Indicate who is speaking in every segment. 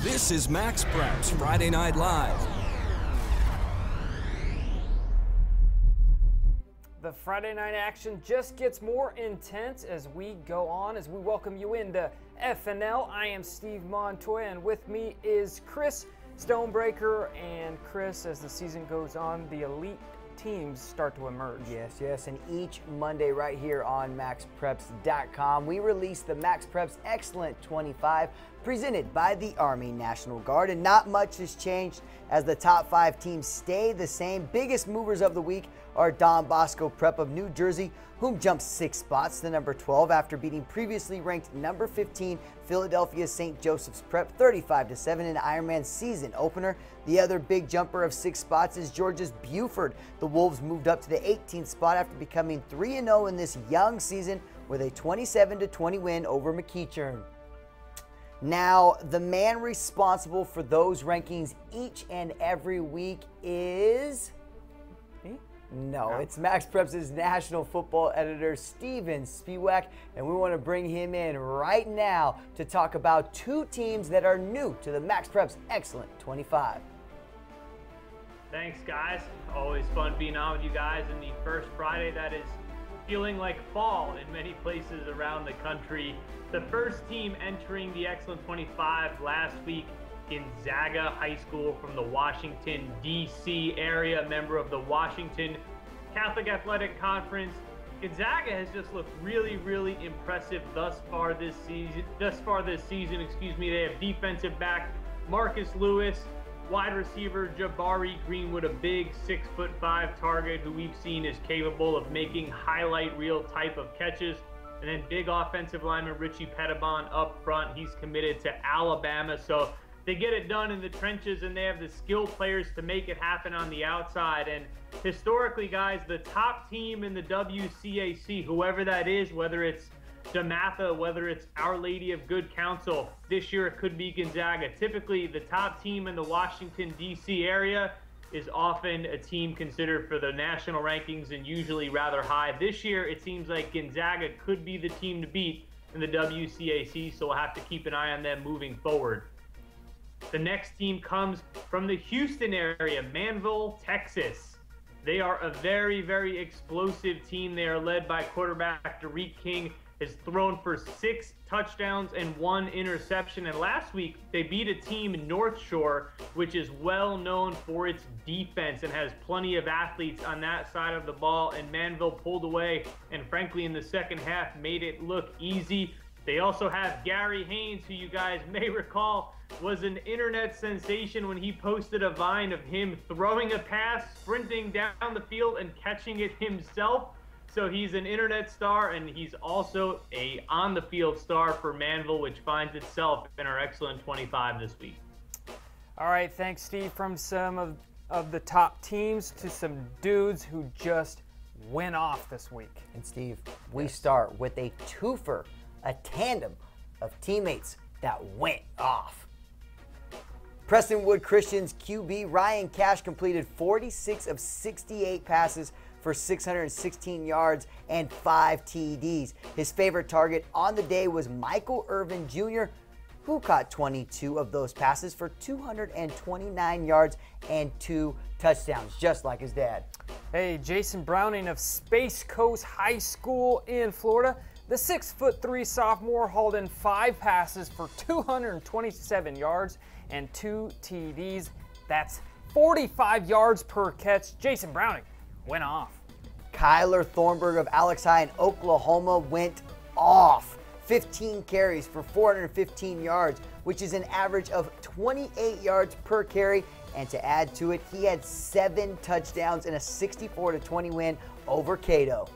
Speaker 1: This is MaxPreps Friday Night Live.
Speaker 2: The Friday night action just gets more intense as we go on, as we welcome you into FNL. I am Steve Montoya, and with me is Chris Stonebreaker. And Chris, as the season goes on, the elite teams start to emerge.
Speaker 3: Yes, and each Monday right here on MaxPreps.com, we release the MaxPreps Excellent 25 presented by the Army National Guard, and not much has changed as the top 5 teams stay the same. Biggest movers of the week are Don Bosco Prep of New Jersey, whom jumped 6 spots to number 12 after beating previously ranked number 15 Philadelphia St. Joseph's Prep 35-7 in Ironman's season opener. The other big jumper of 6 spots is Georgia's Buford. The Wolves moved up to the 18th spot after becoming 3-0 in this young season with a 27-20 win over McEachern. Now, the man responsible for those rankings each and every week is... No, it's MaxPreps' national football editor, Steven Spiewak, and we want to bring him in right now to talk about 2 teams that are new to the MaxPreps Excellent 25.
Speaker 4: Thanks, guys. Always fun being on with you guys in the first Friday that is feeling like fall in many places around the country. The first team entering the Excellent 25 last week, Gonzaga High School from the Washington, D.C. area, member of the Washington Catholic Athletic Conference. Gonzaga has just looked really, really impressive thus far this season. They have defensive back Marcus Lewis, wide receiver Jabari Greenwood, a big 6'5" target who we've seen is capable of making highlight reel type of catches. And then big offensive lineman Richie Pettibon up front. He's committed to Alabama. So they get it done in the trenches, and they have the skilled players to make it happen on the outside. And historically, guys, the top team in the WCAC, whoever that is, whether it's DeMatha, whether it's Our Lady of Good Counsel, this year it could be Gonzaga. Typically, the top team in the Washington, D.C. area is often a team considered for the national rankings and usually rather high. This year, it seems like Gonzaga could be the team to beat in the WCAC, so we'll have to keep an eye on them moving forward. The next team comes from the Houston area, Manville, Texas. They are a very, very explosive team. They are led by quarterback Derek King, has thrown for 6 touchdowns and 1 interception. And last week, they beat a team, North Shore, which is well known for its defense and has plenty of athletes on that side of the ball. And Manville pulled away and, frankly, in the second half, made it look easy. They also have Gary Haynes, who you guys may recall was an internet sensation when he posted a vine of him throwing a pass, sprinting down the field, and catching it himself. So he's an internet star, and he's also a on-the-field star for Manville, which finds itself in our Excellent 25 this week.
Speaker 2: All right, thanks, Steve. From some of the top teams to some dudes who just went off this week.
Speaker 3: And Steve, we start with a twofer, a tandem of teammates that went off. Prestonwood Christian's QB Ryan Cash completed 46 of 68 passes for 616 yards and 5 TDs. His favorite target on the day was Michael Irvin Jr., who caught 22 of those passes for 229 yards and 2 touchdowns, just like his dad.
Speaker 2: Hey, Jason Browning of Space Coast High School in Florida. The 6'3" sophomore hauled in 5 passes for 227 yards and 2 TDs. That's 45 yards per catch. Jason Browning went off.
Speaker 3: Kyler Thornburg of Alex High in Oklahoma went off. 15 carries for 415 yards, which is an average of 28 yards per carry. And to add to it, he had 7 touchdowns in a 64-20 win over Cato.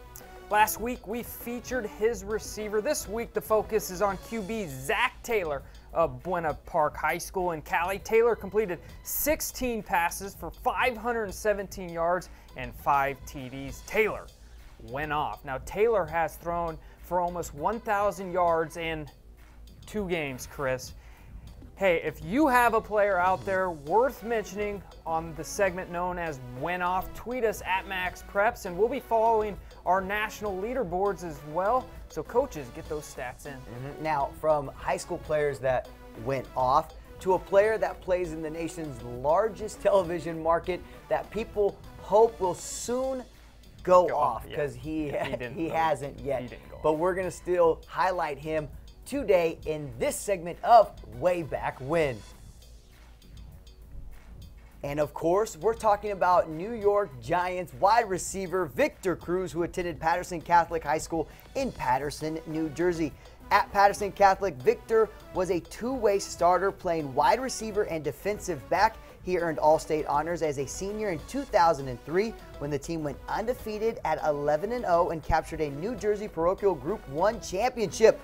Speaker 2: Last week, we featured his receiver. This week, the focus is on QB Zach Taylor of Buena Park High School in Cali. Taylor completed 16 passes for 517 yards and 5 TDs. Taylor went off. Now, Taylor has thrown for almost 1,000 yards in 2 games, Chris. Hey, if you have a player out there worth mentioning on the segment known as Went Off, tweet us at MaxPreps, and we'll be following our national leaderboards as well. So coaches, get those stats in.
Speaker 3: Now, from high school players that went off, to a player that plays in the nation's largest television market that people hope will soon go off, because he hasn't yet. But we're going to still highlight him today in this segment of Way Back When. And of course, we're talking about New York Giants wide receiver Victor Cruz, who attended Patterson Catholic High School in Patterson, New Jersey. At Patterson Catholic, Victor was a two-way starter playing wide receiver and defensive back. He earned All-State honors as a senior in 2003 when the team went undefeated at 11-0 and captured a New Jersey Parochial Group 1 championship.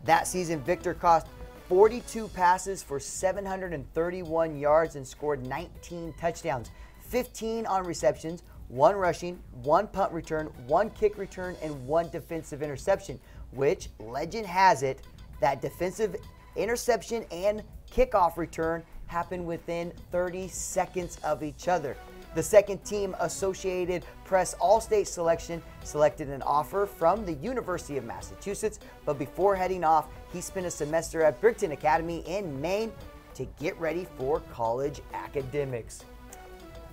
Speaker 3: That season, Victor caught 42 passes for 731 yards and scored 19 touchdowns, 15 on receptions, 1 rushing, 1 punt return, 1 kick return, and 1 defensive interception, which, legend has it, that defensive interception and kickoff return happened within 30 seconds of each other. The second team Associated Press All-State selection selected an offer from the University of Massachusetts, but before heading off, he spent a semester at Brighton Academy in Maine to get ready for college academics.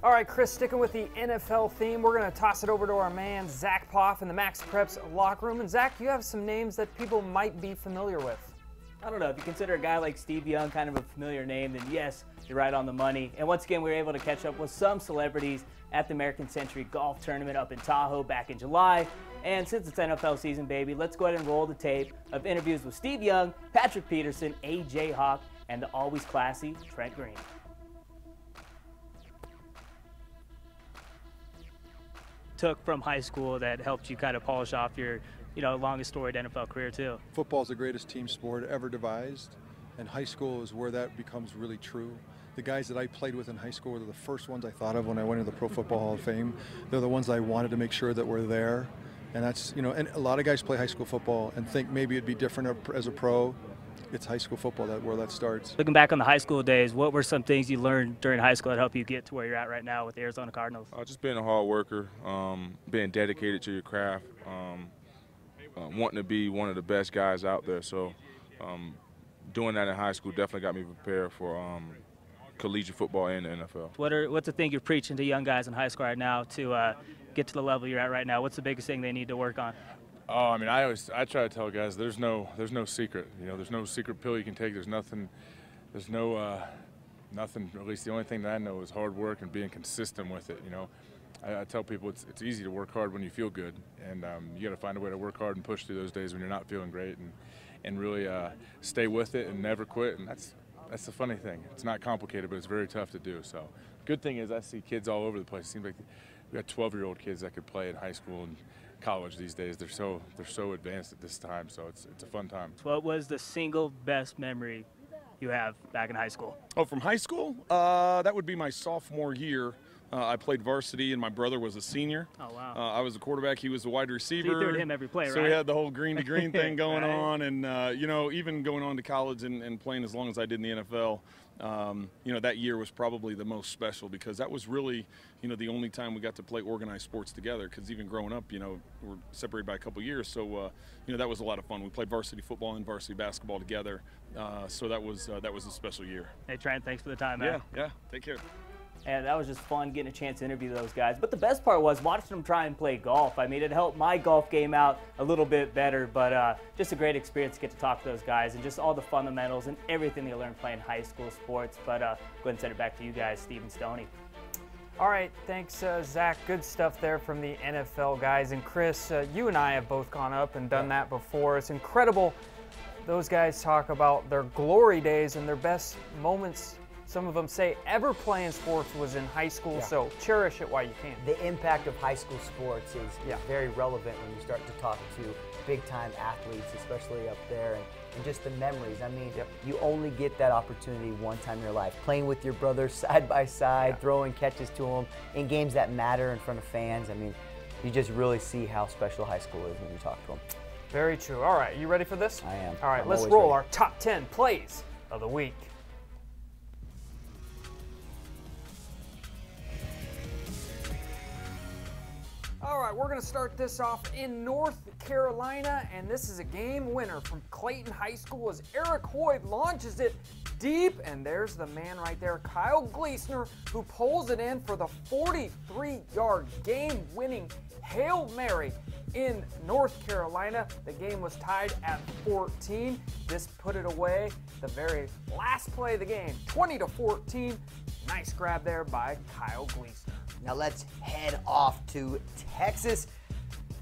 Speaker 2: All right, Chris, sticking with the NFL theme, we're going to toss it over to our man, Zach Poff, in the MaxPreps locker room. And Zach, you have some names that people might be familiar with.
Speaker 5: I don't know, if you consider a guy like Steve Young kind of a familiar name, then yes, you're right on the money. And once again, we were able to catch up with some celebrities at the American Century Golf Tournament up in Tahoe back in July. And since it's NFL season, baby, let's go ahead and roll the tape of interviews with Steve Young, Patrick Peterson, A.J. Hawk, and the always classy Trent Green. Took from high school that helped you kind of polish off your longest storied NFL career too?
Speaker 6: Football is the greatest team sport ever devised, and high school is where that becomes really true. The guys that I played with in high school were the first ones I thought of when I went into the Pro Football Hall of Fame. They're the ones I wanted to make sure that were there, and that's, and a lot of guys play high school football and think maybe it'd be different as a pro. It's high school football where that starts.
Speaker 5: Looking back on the high school days, what were some things you learned during high school that helped you get to where you're at right now with the Arizona Cardinals?
Speaker 7: Just being a hard worker, being dedicated to your craft, wanting to be one of the best guys out there. So doing that in high school definitely got me prepared for collegiate football and the NFL.
Speaker 5: What's the thing you're preaching to young guys in high school right now to get to the level you're at right now? What's the biggest thing they need to work on?
Speaker 7: Oh, I mean, I try to tell guys there's no secret. There's no secret pill you can take. There's nothing. At least the only thing that I know is hard work and being consistent with it. I tell people it's easy to work hard when you feel good, and you got to find a way to work hard and push through those days when you're not feeling great, and really stay with it and never quit. And that's the funny thing. It's not complicated, but it's very tough to do. So, good thing is I see kids all over the place. It seems like we got 12-year-old kids that could play in high school and college these days. They're so advanced at this time. So it's a fun time.
Speaker 5: What was the single best memory you have back in high school?
Speaker 8: Oh, from high school? That would be my sophomore year. I played varsity, and my brother was a senior.
Speaker 5: Oh, wow.
Speaker 8: I was a quarterback. He was a wide receiver.
Speaker 5: So you threw to him every play,
Speaker 8: so
Speaker 5: right?
Speaker 8: we had the whole green-to-green thing going
Speaker 5: right.
Speaker 8: on. And, even going on to college and playing as long as I did in the NFL, that year was probably the most special because that was really, the only time we got to play organized sports together because even growing up, we're separated by a couple years. So, that was a lot of fun. We played varsity football and varsity basketball together. So that was a special year.
Speaker 5: Hey, Trent, thanks for the time, man.
Speaker 8: Yeah. Take care.
Speaker 5: And that was just fun getting a chance to interview those guys. But the best part was watching them try and play golf. I mean, it helped my golf game out a little bit better, but just a great experience to get to talk to those guys and just all the fundamentals and everything they learned playing high school sports. But go ahead and send it back to you guys, Steve and Stoney.
Speaker 2: All right, thanks, Zach. Good stuff there from the NFL guys. And Chris, you and I have both gone up and done that before. It's incredible. Those guys talk about their glory days and their best moments. Some of them say ever playing sports was in high school, so cherish it while you can.
Speaker 3: The impact of high school sports is very relevant when you start to talk to big-time athletes, especially up there, and just the memories. I mean, you only get that opportunity one time in your life. Playing with your brothers side by side, throwing catches to them in games that matter in front of fans. I mean, you just really see how special high school is when you talk to them.
Speaker 2: Very true. All right, you ready for this?
Speaker 3: I am.
Speaker 2: All right,
Speaker 3: I'm
Speaker 2: let's roll
Speaker 3: ready.
Speaker 2: our top 10 plays of the week. All right, we're going to start this off in North Carolina, and this is a game winner from Clayton High School as Eric Hoyd launches it deep, and there's the man right there, Kyle Gleesner, who pulls it in for the 43-yard game-winning Hail Mary in North Carolina. The game was tied at 14. This put it away the very last play of the game, 20-14. Nice grab there by Kyle Gleesner.
Speaker 3: Now let's head off to Texas.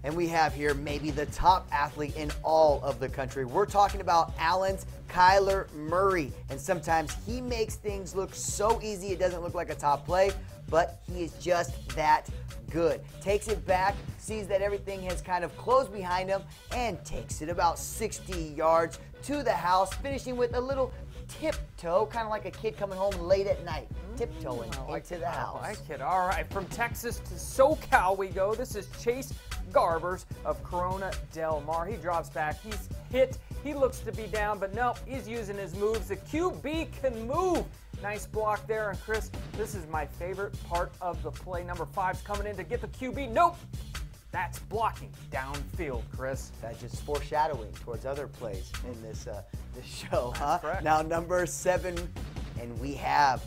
Speaker 3: And we have here maybe the top athlete in all of the country. We're talking about Allen's Kyler Murray. And sometimes he makes things look so easy it doesn't look like a top play, but he is just that good. Takes it back, sees that everything has kind of closed behind him, and takes it about 60 yards to the house, finishing with a little tiptoe, kind of like a kid coming home late at night, tiptoeing into the house.
Speaker 2: I like it. All right, from Texas to SoCal we go. This is Chase Garbers of Corona Del Mar. He drops back. He's hit. He looks to be down, but no, he's using his moves. The QB can move. Nice block there. And Chris, this is my favorite part of the play. Number 5's coming in to get the QB. Nope. That's blocking downfield, Chris.
Speaker 3: That's just foreshadowing towards other plays in this show, huh?
Speaker 2: Correct.
Speaker 3: Now number 7, and we have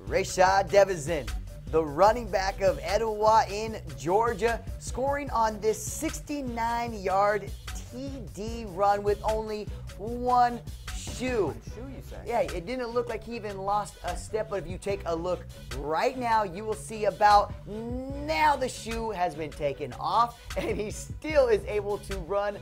Speaker 3: Rashad Devizin, the running back of Etowah in Georgia, scoring on this 69-yard TD run with only one shoe.
Speaker 2: You say?
Speaker 3: Yeah, it didn't look like he even lost a step, but if you take a look right now, you will see about now the shoe has been taken off, and he still is able to run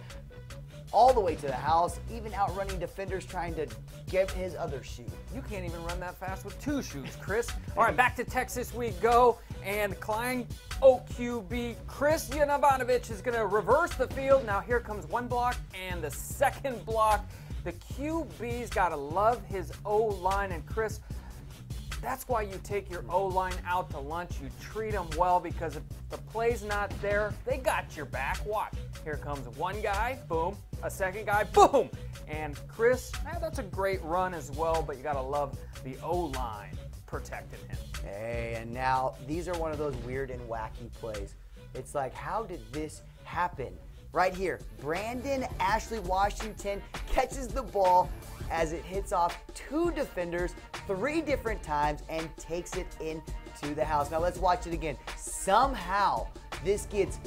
Speaker 3: all the way to the house, even outrunning defenders trying to get his other shoe.
Speaker 2: You can't even run that fast with 2 shoes, Chris. All right, back to Texas we go, and Klein Oak QB Chris Yanabanovich is going to reverse the field. Now here comes one block and the second block. The QB's got to love his O-line, and Chris, that's why you take your O-line out to lunch. You treat them well, because if the play's not there, they got your back. Watch. Here comes one guy, boom. A second guy, boom. And Chris, that's a great run as well, but you got to love the O-line protecting him.
Speaker 3: Hey, and now these are one of those weird and wacky plays. It's like, how did this happen? Right here, Brandon Ashley Washington catches the ball as it hits off 2 defenders 3 different times and takes it into the house. Now let's watch it again. Somehow this gets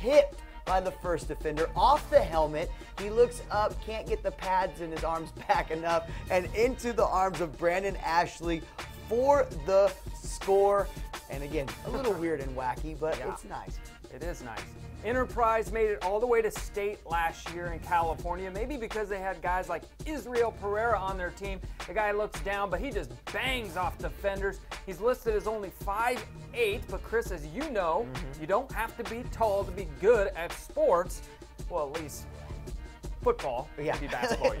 Speaker 3: tipped by the first defender off the helmet. He looks up, can't get the pads in his arms back enough, and into the arms of Brandon Ashley for the score. And again, a little weird and wacky, but it's nice.
Speaker 2: It is nice. Enterprise made it all the way to state last year in California, maybe because they had guys like Israel Pereira on their team. The guy looks down, but he just bangs off defenders. He's listed as only 5'8", but Chris, as you know, you don't have to be tall to be good at sports. Well, at least football, maybe basketball.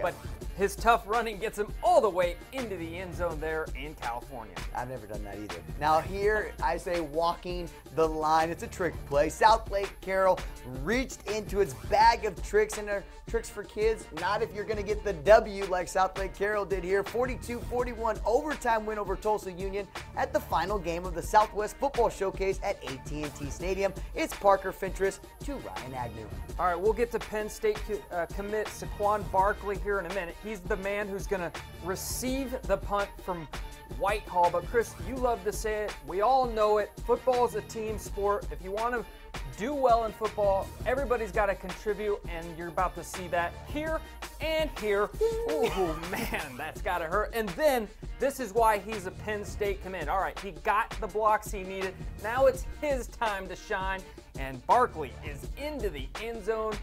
Speaker 2: But his tough running gets him all the way into the end zone there in California.
Speaker 3: I've never done that either. Now here, I say walking the line. It's a trick play. South Lake Carroll reached into its bag of tricks, and they're tricks for kids. Not if you're going to get the W like South Lake Carroll did here. 42-41 overtime win over Tulsa Union at the final game of the Southwest Football Showcase at AT&T Stadium. It's Parker Fentress to Ryan Agnew.
Speaker 2: All right, we'll get to Penn State commit Saquon Barkley here in a minute. He's the man who's going to receive the punt from Whitehall. But Chris, you love to say it. We all know it. Football is a team sport. If you want to do well in football, everybody's got to contribute, and you're about to see that here and here. Oh, man, that's got to hurt. And then this is why he's a Penn State commit. All right, he got the blocks he needed. Now it's his time to shine, and Barkley is into the end zone.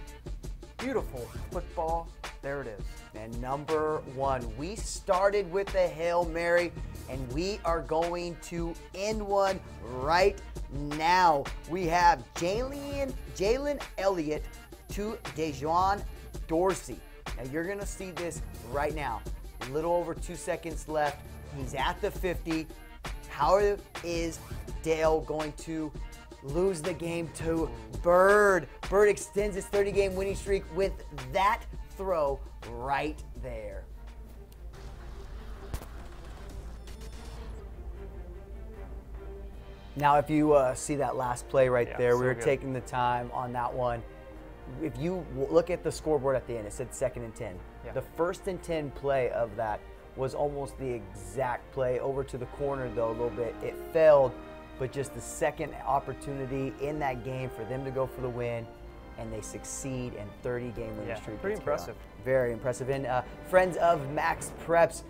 Speaker 2: Beautiful football. There it is.
Speaker 3: And number 1, we started with the Hail Mary, and we are going to end one right now. We have Jalen Elliott to Dejuan Dorsey. Now you're going to see this right now. A little over 2 seconds left. He's at the 50. How is Dale going to lose the game to Bird? Bird extends his 30-game winning streak with that throw right there. Now, if you see that last play right there, we were
Speaker 2: good.
Speaker 3: taking the time on that one. If you look at the scoreboard at the end, it said 2nd and 10.
Speaker 2: Yeah.
Speaker 3: The 1st and 10 play of that was almost the exact play. Over to the corner, though, a little bit. It failed, but just the second opportunity in that game for them to go for the win, and they succeed, and 30-game winning streak.
Speaker 2: Pretty impressive.
Speaker 3: Very impressive. And friends of MaxPreps,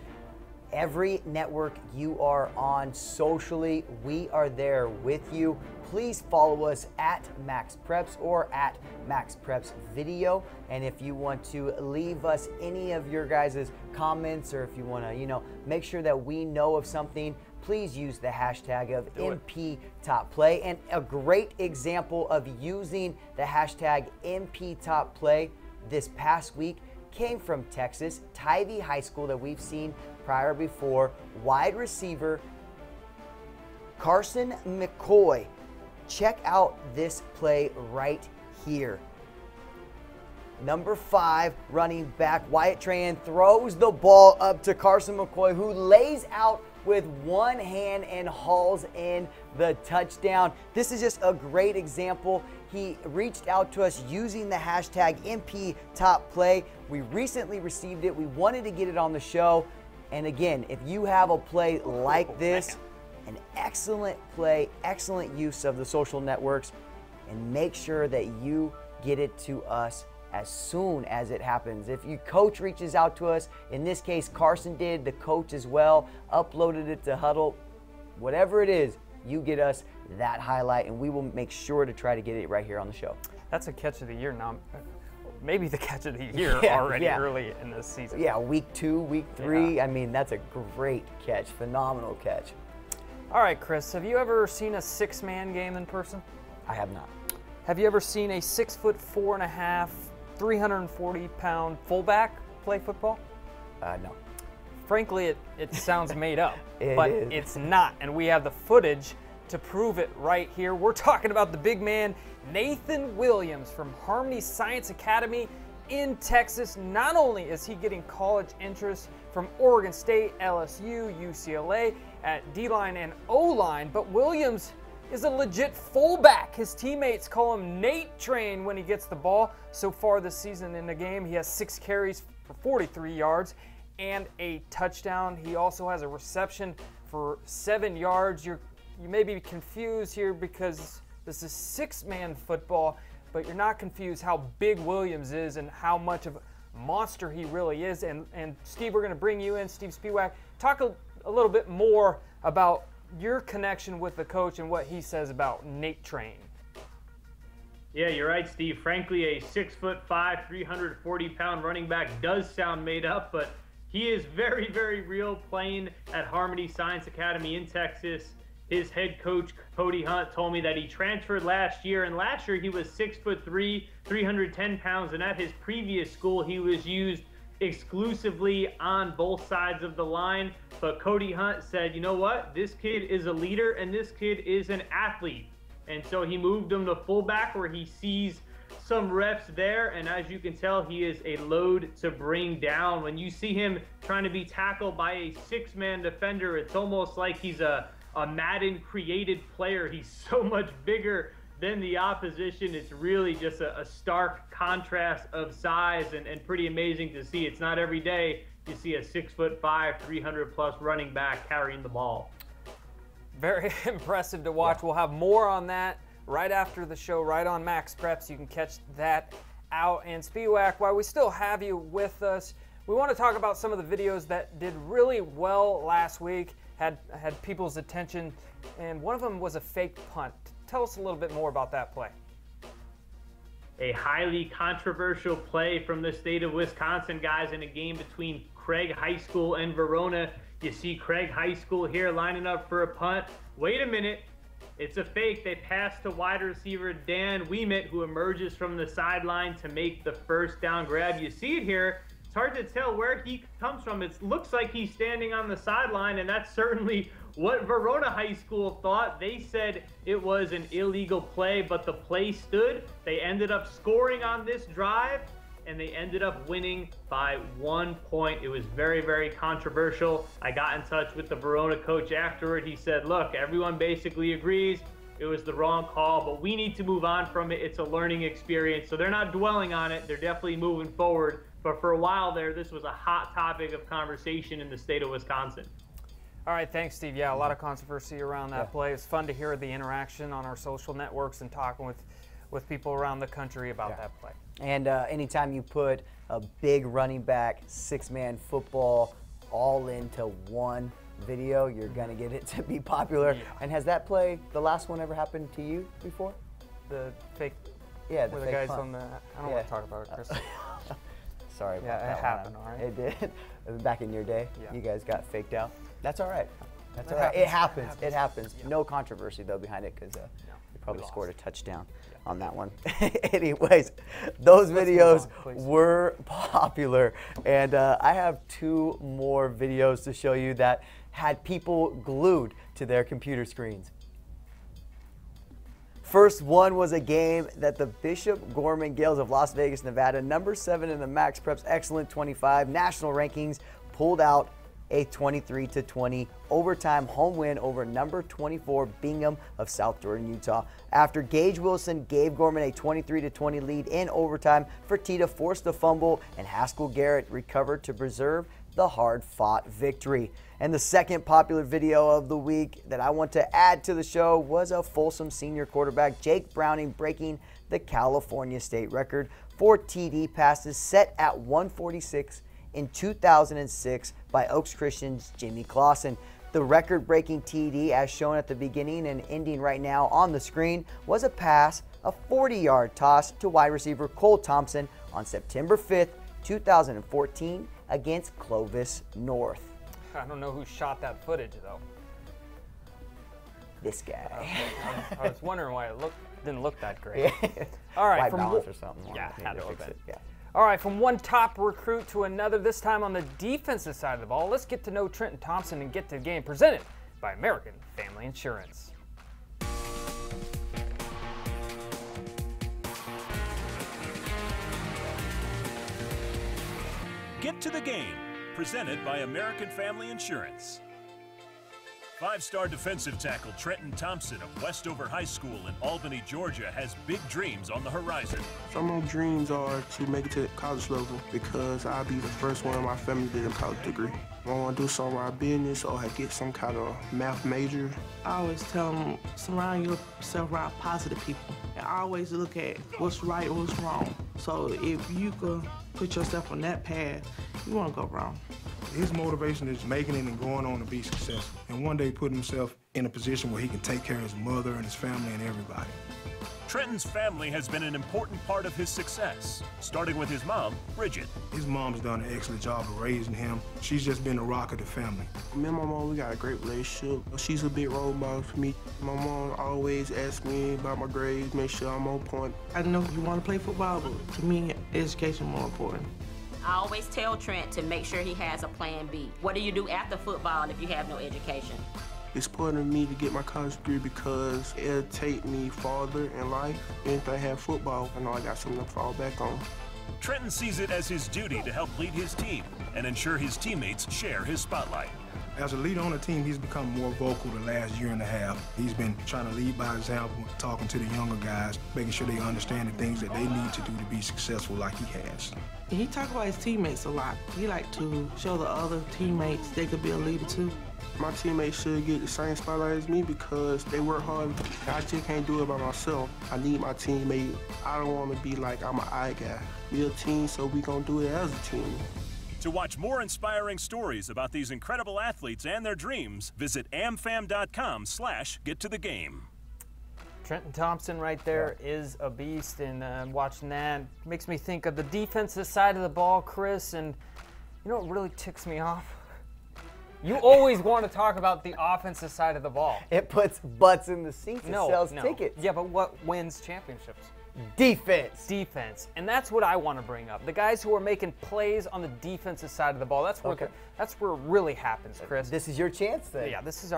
Speaker 3: every network you are on socially, we are there with you. Please follow us at MaxPreps or at MaxPreps Video. And if you want to leave us any of your guys' comments, or if you want to, make sure that we know of something, please use the hashtag of MPTopPlay. And a great example of using the hashtag MPTopPlay this past week came from Texas, Tivy High School, that we've seen before. Wide receiver Carson McCoy. Check out this play right here. Number 5 running back Wyatt Trahan throws the ball up to Carson McCoy, who lays out with one hand and hauls in the touchdown. This is just a great example. He reached out to us using the hashtag MPTopPlay. We recently received it. We wanted to get it on the show. And again, if you have a play like this, an excellent play, excellent use of the social networks, and make sure that you get it to us as soon as it happens. If your coach reaches out to us, in this case Carson did, the coach as well, uploaded it to Huddle, whatever it is, you get us that highlight, and we will make sure to try to get it right here on the show.
Speaker 2: That's a catch of the year now. Maybe the catch of the year already early in this season.
Speaker 3: Yeah, week 2, week 3. I mean, that's a great catch, phenomenal catch.
Speaker 2: All right, Chris, have you ever seen a 6-man game in person?
Speaker 3: I have not.
Speaker 2: Have you ever seen a 6'4.5", 340-pound fullback play football?
Speaker 3: No.
Speaker 2: Frankly, it sounds made up,
Speaker 3: It
Speaker 2: but
Speaker 3: is.
Speaker 2: it's not, and we have the footage to prove it right here. We're talking about the big man, Nathan Williams from Harmony Science Academy in Texas. Not only is he getting college interest from Oregon State, LSU, UCLA at D-line and O-line, but Williams is a legit fullback. His teammates call him Nate Train when he gets the ball. So far this season in the game, he has 6 carries for 43 yards and a touchdown. He also has a reception for 7 yards. You may be confused here because this is 6-man football, but you're not confused how big Williams is and how much of a monster he really is. And Steve, we're going to bring you in, Steve Spiewak. Talk a little bit more about your connection with the coach and what he says about Nate Train.
Speaker 4: Yeah, you're right, Steve. Frankly, a 6'5", 340-pound running back does sound made up, but he is very, very real, playing at Harmony Science Academy in Texas. His head coach, Cody Hunt, told me that he transferred last year, and last year he was 6'3", 310 pounds, and at his previous school he was used exclusively on both sides of the line. But Cody Hunt said, you know what, this kid is a leader and this kid is an athlete. And so he moved him to fullback, where he sees some reps there, and as you can tell, he is a load to bring down. When you see him trying to be tackled by a 6-man defender, it's almost like he's a Madden created player. He's so much bigger than the opposition. It's really just a stark contrast of size, and pretty amazing to see. It's not every day you see a 6'5", 300+ running back carrying the ball.
Speaker 2: Very impressive to watch. Yeah. We'll have more on that right after the show, right on MaxPreps. You can catch that out. And Spiewak, while we still have you with us, we want to talk about some of the videos that did really well last week, had people's attention, and one of them was a fake punt. Tell us a little bit more about that play.
Speaker 4: A highly controversial play from the state of Wisconsin, guys, in a game between Craig High School and Verona. You see Craig High School here lining up for a punt. Wait a minute, it's a fake. They pass to wide receiver Dan Wiemet, who emerges from the sideline to make the first down grab. You see it here. It's hard to tell where he comes from. It looks like he's standing on the sideline, and that's certainly what Verona High School thought. They said it was an illegal play, but the play stood. They ended up scoring on this drive, and they ended up winning by 1 point. It was very, very controversial. I got in touch with the Verona coach afterward. He said, look, everyone basically agrees it was the wrong call, but we need to move on from it. It's a learning experience. So they're not dwelling on it. They're definitely moving forward. But for a while there, this was a hot topic of conversation in the state of Wisconsin.
Speaker 2: All right, thanks, Steve. Yeah, a lot of controversy around that play. It's fun to hear the interaction on our social networks and talking with people around the country about that play.
Speaker 3: And anytime you put a big running back, 6-man football all into one video, you're going to get it to be popular. Yeah. And has that play, the last one, ever happened to you before?
Speaker 2: The fake,
Speaker 3: yeah, the
Speaker 2: where
Speaker 3: fake
Speaker 2: the guys
Speaker 3: punt.
Speaker 2: on the, I don't want to talk about it, Chris.
Speaker 3: Sorry about that.
Speaker 2: Yeah, it happened, all right?
Speaker 3: It did. Back in your day, you guys got faked out. That's all right. That's all right. It happens. It happens. Yeah. No controversy, though, behind it, because you probably scored a touchdown on that one. Anyways, those videos were popular. And I have 2 more videos to show you that had people glued to their computer screens. First one was a game that the Bishop Gorman Gales of Las Vegas, Nevada, number 7 in the MaxPreps Excellent 25 national rankings, pulled out a 23-20 overtime home win over number 24 Bingham of South Jordan, Utah. After Gage Wilson gave Gorman a 23-20 lead in overtime, Fertitta forced a fumble and Haskell Garrett recovered to preserve the hard-fought victory. And the second popular video of the week that I want to add to the show was a Folsom senior quarterback, Jake Browning, breaking the California state record for TD passes set at 146 in 2006 by Oaks Christian's Jimmy Clausen. The record-breaking TD, as shown at the beginning and ending right now on the screen, was a pass, a 40-yard toss to wide receiver Cole Thompson on September 5th, 2014 against Clovis North.
Speaker 2: I don't know who shot that footage, though.
Speaker 3: This guy.
Speaker 2: I was wondering why it didn't look that great. All right,
Speaker 3: white balance or something.
Speaker 2: Yeah, had to fix it.
Speaker 3: Yeah.
Speaker 2: All right, from one top recruit to another, this time on the defensive side of the ball, let's get to know Trenton Thompson and get to the game, presented by American Family Insurance.
Speaker 9: Get to the game, presented by American Family Insurance. 5-star defensive tackle Trenton Thompson of Westover High School in Albany, Georgia, has big dreams on the horizon.
Speaker 10: Some of my dreams are to make it to the college level because I'll be the first one in my family to get a college degree. I want to do some around business or get some kind of math major.
Speaker 11: I always tell them, surround yourself around positive people. And always look at what's right and what's wrong. So if you could put yourself on that path, you won't go wrong.
Speaker 12: His motivation is making it and going on to be successful. And one day putting himself in a position where he can take care of his mother and his family and everybody.
Speaker 9: Trenton's family has been an important part of his success, starting with his mom, Bridget.
Speaker 12: His mom's done an excellent job of raising him. She's just been the rock of the family.
Speaker 10: Me and my mom, we got a great relationship. She's a big role model for me. My mom always asks me about my grades, make sure I'm on point.
Speaker 11: I know you want to play football, but to me, education is more important.
Speaker 13: I always tell Trent to make sure he has a plan B. What do you do after football if you have no education?
Speaker 10: It's important to me to get my college degree because it'll take me farther in life. And if I have football, I know I got something to fall back on.
Speaker 9: Trenton sees it as his duty to help lead his team and ensure his teammates share his spotlight.
Speaker 12: As a leader on the team, he's become more vocal the last year and a half. He's been trying to lead by example, talking to the younger guys, making sure they understand the things that they need to do to be successful like he has.
Speaker 11: He talks about his teammates a lot. He like to show the other teammates they could be a leader too.
Speaker 10: My teammates should get the same spotlight as me because they work hard. I just can't do it by myself. I need my teammate. I don't want to be like I'm an I guy. We're a team, so we gonna do it as a team.
Speaker 9: To watch more inspiring stories about these incredible athletes and their dreams, visit amfam.com/gettothegame.
Speaker 2: Trenton Thompson right there is a beast, and watching that makes me think of the defensive side of the ball, Chris, and you know what really ticks me off? You always want to talk about the offensive side of the ball.
Speaker 3: It puts butts in the seats. It sells tickets.
Speaker 2: Yeah, but what wins championships?
Speaker 3: Defense.
Speaker 2: Defense. And that's what I want to bring up. The guys who are making plays on the defensive side of the ball. That's where that's where it really happens, Chris.
Speaker 3: This is your chance then.
Speaker 2: Yeah, this is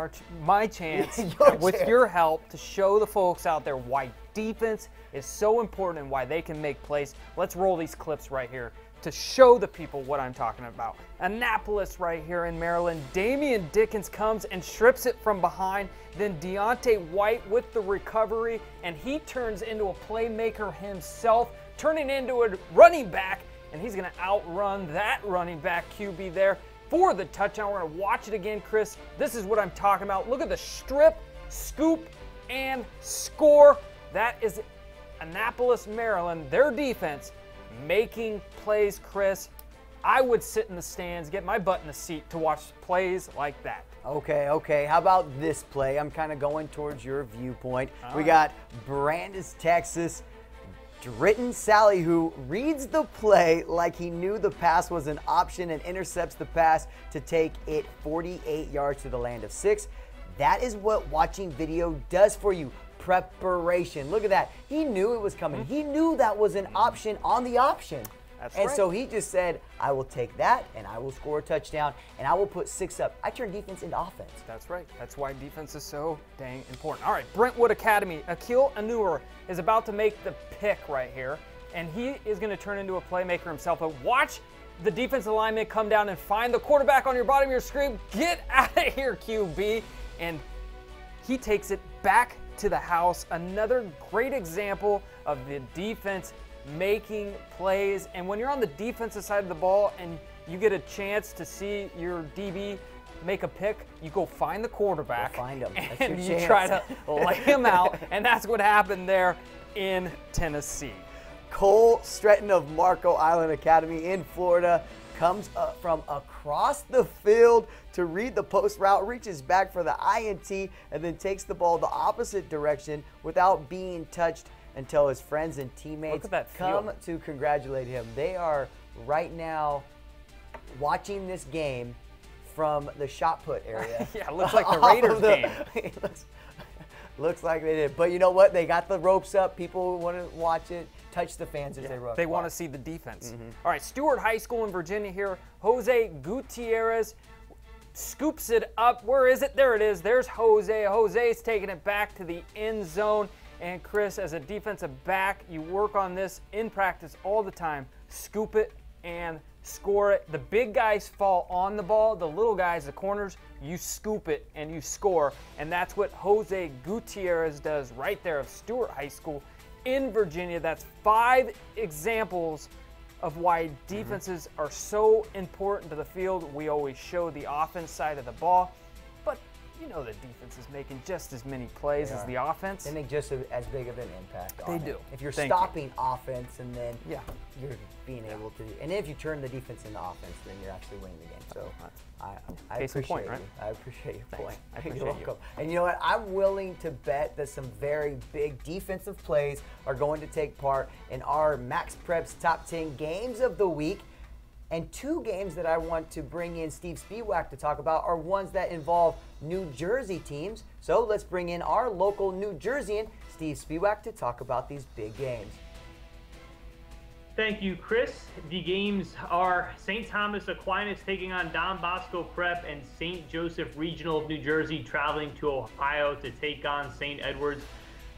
Speaker 2: my chance with
Speaker 3: chance.
Speaker 2: your help to show the folks out there why defense is so important and why they can make plays. Let's roll these clips right here to show the people what I'm talking about. Annapolis right here in Maryland. Damian Dickens comes and strips it from behind. Then Deontay White with the recovery, and he turns into a playmaker himself, turning into a running back, and he's going to outrun that running back QB there for the touchdown. We're going to watch it again, Chris. This is what I'm talking about. Look at the strip, scoop, and score. That is Annapolis, Maryland, their defense making plays, Chris. I would sit in the stands, get my butt in the seat to watch plays like that.
Speaker 3: Okay. How about this play? I'm kind of going towards your viewpoint. We got Brandis, Texas, Trenton Sally, who reads the play like he knew the pass was an option and intercepts the pass to take it 48 yards to the land of 6. That is what watching video does for you. Preparation. Look at that. He knew it was coming. He knew that was an option on the option.
Speaker 2: That's
Speaker 3: and
Speaker 2: right.
Speaker 3: so he just said, I will take that and I will score a touchdown and I will put 6 up. I turn defense into offense.
Speaker 2: That's right. That's why defense is so dang important. All right, Brentwood Academy. Akil Anur is about to make the pick right here, and he is going to turn into a playmaker himself. But watch the defensive lineman come down and find the quarterback on your bottom of your screen. Get out of here, QB. And he takes it back to the house. Another great example of the defense making plays. And when you're on the defensive side of the ball and you get a chance to see your DB make a pick, you go find the quarterback.
Speaker 3: Go find him. That's
Speaker 2: and
Speaker 3: your
Speaker 2: you
Speaker 3: chance.
Speaker 2: try to lay him out. And that's what happened there in Tennessee.
Speaker 3: Cole Stretton of Marco Island Academy in Florida comes up from across the field to read the post route, reaches back for the INT, and then takes the ball the opposite direction without being touched until his friends and teammates come to congratulate him. They are right now watching this game from the shot put area.
Speaker 2: Yeah, it looks like the Raiders game.
Speaker 3: Looks like they did. But you know what? They got the ropes up. People want to watch it. Touch the fans as they rush.
Speaker 2: They want to see the defense. All right, Stewart High School in Virginia here. Jose Gutierrez scoops it up. Where is it? There it is. There's Jose. Jose's taking it back to the end zone. And Chris, as a defensive back, you work on this in practice all the time. Scoop it and score it. The big guys fall on the ball. The little guys, the corners, you scoop it and you score. And that's what Jose Gutierrez does right there of Stewart High School in Virginia. That's 5 examples of why defenses are so important to the field. We always show the offense side of the ball, but you know the defense is making just as many plays as the offense.
Speaker 3: They make just as big of an impact on
Speaker 2: They do.
Speaker 3: If you're stopping offense and then you're being able to, and if you turn the defense into offense, then you're actually winning the game. So I appreciate you. I appreciate your point. You're welcome. And you know what? I'm willing to bet that some very big defensive plays are going to take part in our MaxPreps Top 10 Games of the Week. And 2 games that I want to bring in Steve Spiewak to talk about are ones that involve New Jersey teams. So let's bring in our local New Jerseyan, Steve Spiewak, to talk about these big games.
Speaker 4: Thank you, Chris. The games are St. Thomas Aquinas taking on Don Bosco Prep and St. Joseph Regional of New Jersey traveling to Ohio to take on St. Edwards.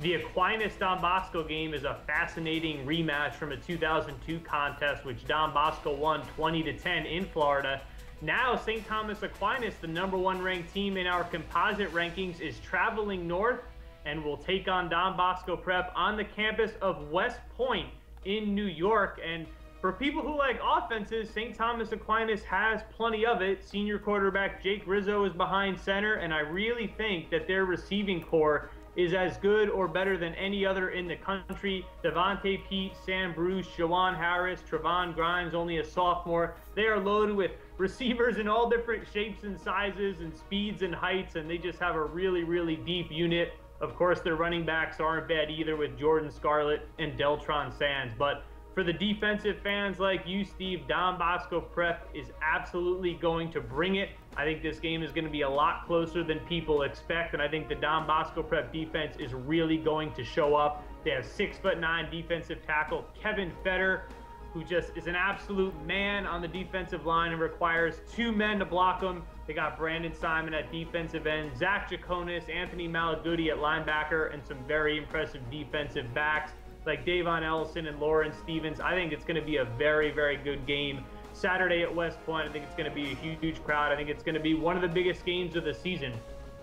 Speaker 4: The Aquinas-Don Bosco game is a fascinating rematch from a 2002 contest, which Don Bosco won 20-10 in Florida. Now, St. Thomas Aquinas, the #1 ranked team in our composite rankings, is traveling north and will take on Don Bosco Prep on the campus of West Point in New York. And for people who like offenses, St. Thomas Aquinas has plenty of it. Senior quarterback Jake Rizzo is behind center, and I really think that their receiving core is as good or better than any other in the country. Devontae Pete, Sam Bruce, Jawan Harris, Trevon Grimes, only a sophomore. They are loaded with receivers in all different shapes and sizes and speeds and heights, and they just have a really, really deep unit. Of course, their running backs aren't bad either with Jordan Scarlett and Deltron Sands. But for the defensive fans like you, Steve, Don Bosco Prep is absolutely going to bring it. I think this game is going to be a lot closer than people expect, and I think the Don Bosco Prep defense is really going to show up. They have 6'9" defensive tackle Kevin Fetter, who just is an absolute man on the defensive line and requires 2 men to block him. They got Brandon Simon at defensive end, Zach Jaconis, Anthony Malaguti at linebacker, and some very impressive defensive backs like Davon Ellison and Lawrence Stevens. I think it's going to be a very, very good game Saturday at West Point. I think it's going to be a huge crowd. I think it's going to be one of the biggest games of the season.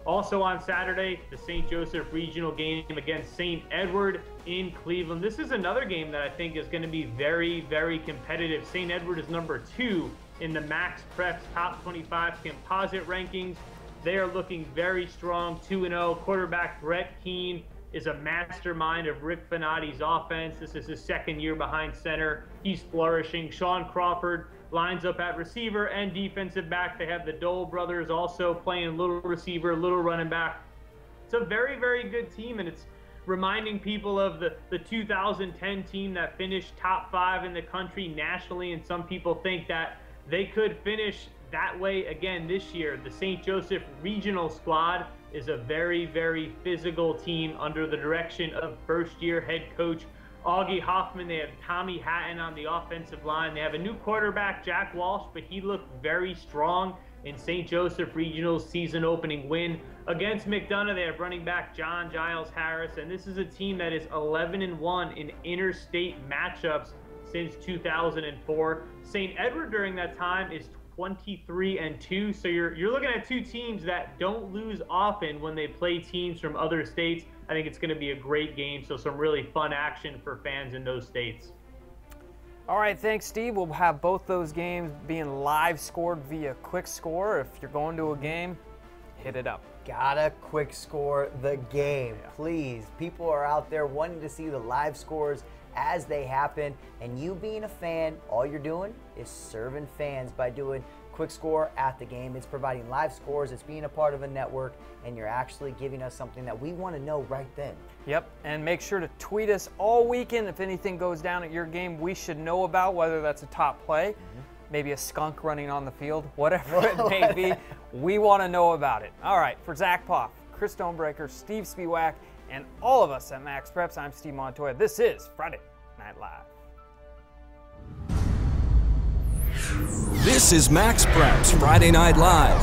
Speaker 4: Also on Saturday, the St. Joseph Regional game against St. Edward in Cleveland. This is another game that I think is going to be very, very competitive. St. Edward is number 2 in the MaxPreps Top 25 composite rankings. They are looking very strong, 2-0. Quarterback Brett Keene is a mastermind of Rick Finati's offense. This is his 2nd year behind center. He's flourishing. Sean Crawford lines up at receiver and defensive back. They have the Dole brothers also playing little receiver, little running back. It's a very, very good team, and it's reminding people of the 2010 team that finished top 5 in the country nationally, and some people think that they could finish that way again this year. The St. Joseph Regional squad is a very, very physical team under the direction of first-year head coach Augie Hoffman. They have Tommy Hatton on the offensive line. They have a new quarterback, Jack Walsh, but he looked very strong in St. Joseph Regional's season opening win against McDonough. They have running back John Giles Harris, and this is a team that is 11-1 in interstate matchups since 2004. St. Edward during that time is 23-2, so you're looking at 2 teams that don't lose often when they play teams from other states. I think it's going to be a great game, so some really fun action for fans in those states.
Speaker 2: All right, thanks, Steve. We'll have both those games being live scored via Quick Score. If you're going to a game, hit it up.
Speaker 3: Gotta quick score the game, please. People are out there wanting to see the live scores as they happen, and you being a fan, all you're doing is serving fans by doing Quick Score at the game. It's providing live scores, it's being a part of a network, and you're actually giving us something that we want to know right then.
Speaker 2: Yep, and make sure to tweet us all weekend if anything goes down at your game we should know about, whether that's a top play, maybe a skunk running on the field, whatever it may be. We want to know about it. All right, for Zach Poff, Chris Stonebreaker, Steve Spiewak, and all of us at MaxPreps, I'm Steve Montoya. This is Friday Night Live.
Speaker 1: This is MaxPreps Friday Night Live.